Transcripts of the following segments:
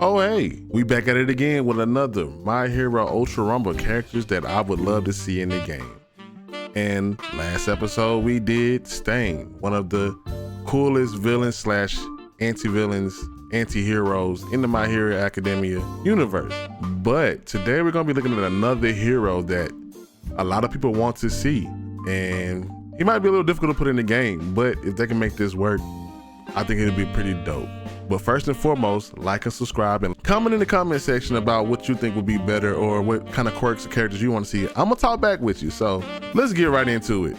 Oh hey, we back at it again with another My Hero Ultra Rumble characters that I would love to see in the game. And last episode we did Stain, one of the coolest villains slash anti-villains, anti-heroes in the My Hero Academia universe. But today we're gonna be looking at another hero that a lot of people want to see. And he might be a little difficult to put in the game, but if they can make this work, I think it'll be pretty dope. But first and foremost, like and subscribe and comment in the comment section about what you think would be better or what kind of quirks or characters you want to see. I'm gonna talk back with you, so let's get right into it.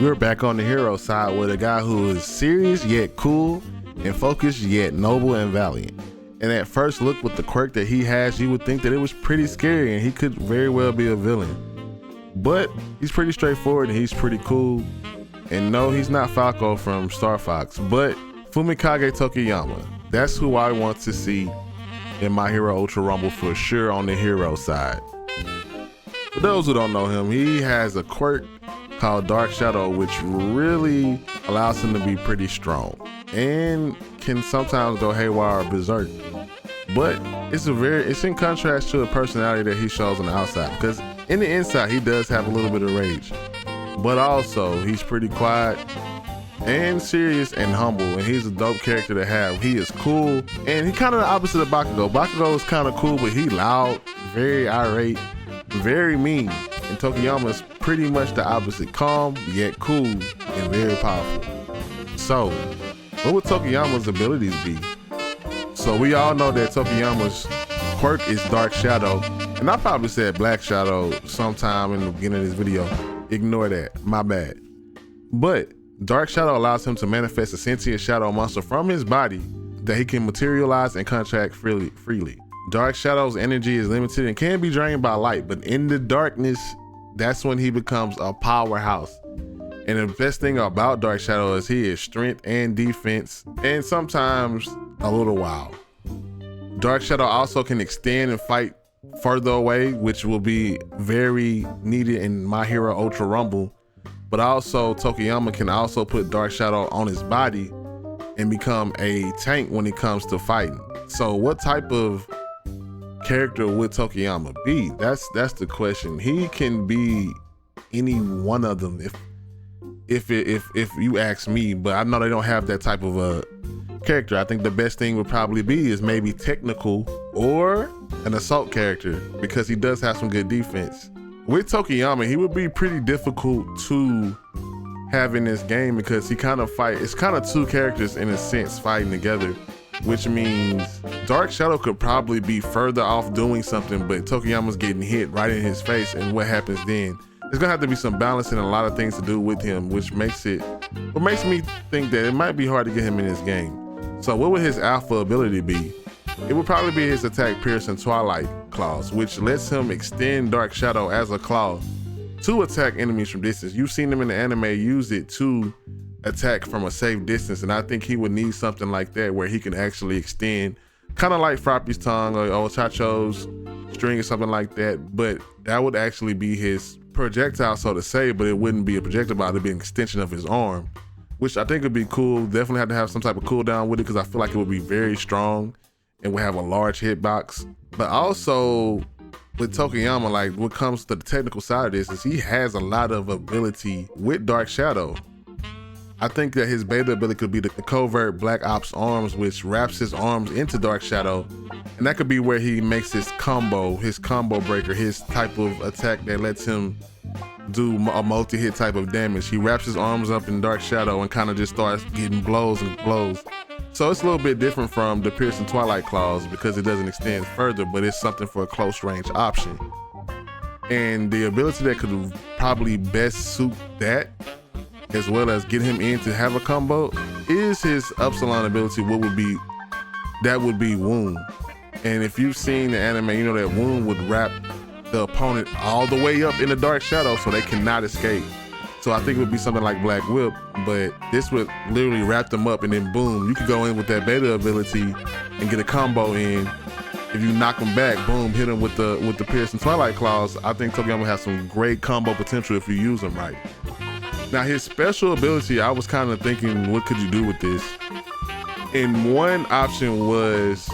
We're back on the hero side with a guy who is serious yet cool and focused yet noble and valiant. And at first look with the quirk that he has, you would think that it was pretty scary and he could very well be a villain. But he's pretty straightforward and he's pretty cool. And no, he's not Falco from Star Fox, but Fumikage Tokoyami. That's who I want to see in My Hero Ultra Rumble for sure on the hero side. For those who don't know him, he has a quirk called Dark Shadow, which really allows him to be pretty strong and can sometimes go haywire or berserk. But it's in contrast to the personality that he shows on the outside, because in the inside he does have a little bit of rage, but also he's pretty quiet and serious and humble, and he's a dope character to have. He is cool, and he kind of the opposite of Bakugo. Bakugo is kind of cool, but he loud, very irate, very mean. And Tokoyami is pretty much the opposite, calm yet cool and very powerful. So what would Tokoyami's abilities be? So we all know that Tokoyami's quirk is Dark Shadow, and I probably said Black Shadow sometime in the beginning of this video. Ignore that, my bad. But Dark Shadow allows him to manifest a sentient shadow monster from his body that he can materialize and contract freely. Dark Shadow's energy is limited and can be drained by light, but in the darkness, that's when he becomes a powerhouse. And the best thing about Dark Shadow is he is strength and defense, and sometimes a little wild. Dark Shadow also can extend and fight further away, which will be very needed in My Hero Ultra Rumble. But also Tokoyami can also put Dark Shadow on his body and become a tank when it comes to fighting. So what type of character would Tokoyami be? That's the question. He can be any one of them if you ask me, but I know they don't have that type of a character. I think the best thing would probably be is maybe technical or an assault character, because he does have some good defense. With Tokoyami, he would be pretty difficult to have in this game because he kind of it's kind of two characters in a sense fighting together, which means Dark Shadow could probably be further off doing something, but Tokoyami's getting hit right in his face, and what happens then? There's gonna have to be some balance and a lot of things to do with him, which makes me think that it might be hard to get him in this game. So what would his alpha ability be? It would probably be his attack Piercing Twilight claws, which lets him extend Dark Shadow as a claw to attack enemies from distance. You've seen him in the anime use it to attack from a safe distance, and I think he would need something like that where he can actually extend, kind of like Froppy's tongue or Chacho's string or something like that, but that would actually be his projectile, so to say, but it wouldn't be a projectile, it'd be an extension of his arm, which I think would be cool. Definitely have to have some type of cooldown with it because I feel like it would be very strong and would have a large hitbox. But also with Tokoyami, like what comes to the technical side of this is he has a lot of ability with Dark Shadow. I think that his beta ability could be the covert Black Ops arms, which wraps his arms into Dark Shadow, and that could be where he makes his combo breaker, his type of attack that lets him do a multi-hit type of damage. He wraps his arms up in Dark Shadow and kind of just starts getting blows and blows. So it's a little bit different from the Piercing Twilight claws because it doesn't extend further, but it's something for a close range option. And the ability that could probably best suit that, as well as get him in to have a combo, is his Upsilon ability. That would be Wound. And if you've seen the anime, you know that Wound would wrap the opponent all the way up in the Dark Shadow so they cannot escape. So I think it would be something like Black Whip, but this would literally wrap them up, and then boom, you could go in with that beta ability and get a combo in. If you knock them back, boom, hit them with the Piercing Twilight claws. I think Tokoyami has some great combo potential if you use them right. Now his special ability, I was kind of thinking, what could you do with this? And one option was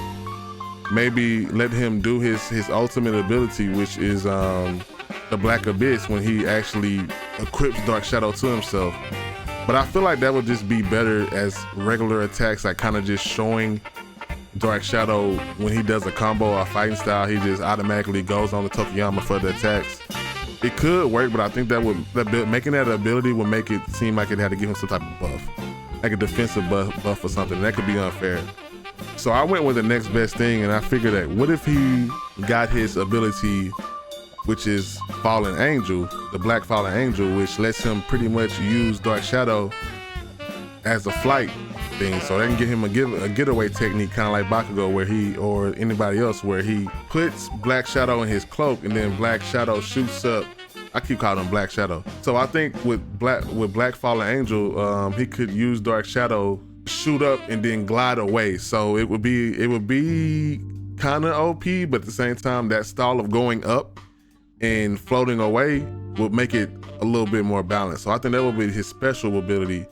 maybe let him do his ultimate ability, which is the Black Abyss, when he actually equips Dark Shadow to himself. But I feel like that would just be better as regular attacks, like kind of just showing Dark Shadow when he does a combo or fighting style, he just automatically goes on the Tokoyami for the attacks. It could work, but I think making that ability would make it seem like it had to give him some type of buff, like a defensive buff or something. That could be unfair. So I went with the next best thing, and I figured that what if he got his ability, which is Fallen Angel, the Black Fallen Angel, which lets him pretty much use Dark Shadow as a flight thing, so they can get him a getaway technique, kind of like Bakugo, where he, or anybody else, where he puts Black Shadow in his cloak and then Black Shadow shoots up. I keep calling him Black Shadow. So I think with Black Fallen Angel, he could use Dark Shadow, shoot up and then glide away. So it would be kind of OP, but at the same time, that style of going up and floating away would make it a little bit more balanced. So I think that would be his special ability,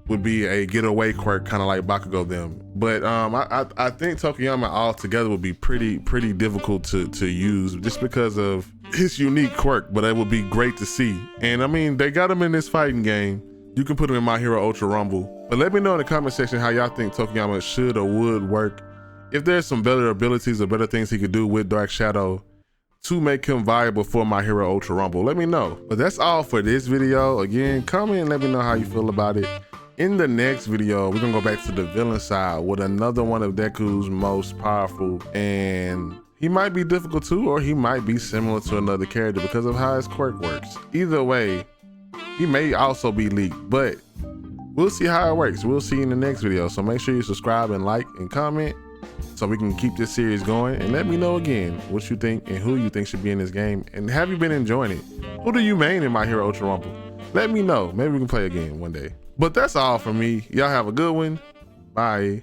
would be a getaway quirk, kind of like Bakugo them. But I think Tokoyami altogether would be pretty difficult to use, just because of his unique quirk, but it would be great to see. And I mean, they got him in this fighting game. You can put him in My Hero Ultra Rumble. But let me know in the comment section how y'all think Tokoyami should or would work. If there's some better abilities or better things he could do with Dark Shadow to make him viable for My Hero Ultra Rumble, let me know. But that's all for this video. Again, comment and let me know how you feel about it. In the next video, we're gonna go back to the villain side with another one of Deku's most powerful, and he might be difficult too, or he might be similar to another character because of how his quirk works. Either way, he may also be leaked, but we'll see how it works. We'll see in the next video. So make sure you subscribe and like and comment so we can keep this series going, and let me know again what you think and who you think should be in this game, and have you been enjoying it? Who do you main in My Hero Ultra Rumble? Let me know. Maybe we can play a game one day. But that's all from me. Y'all have a good one. Bye.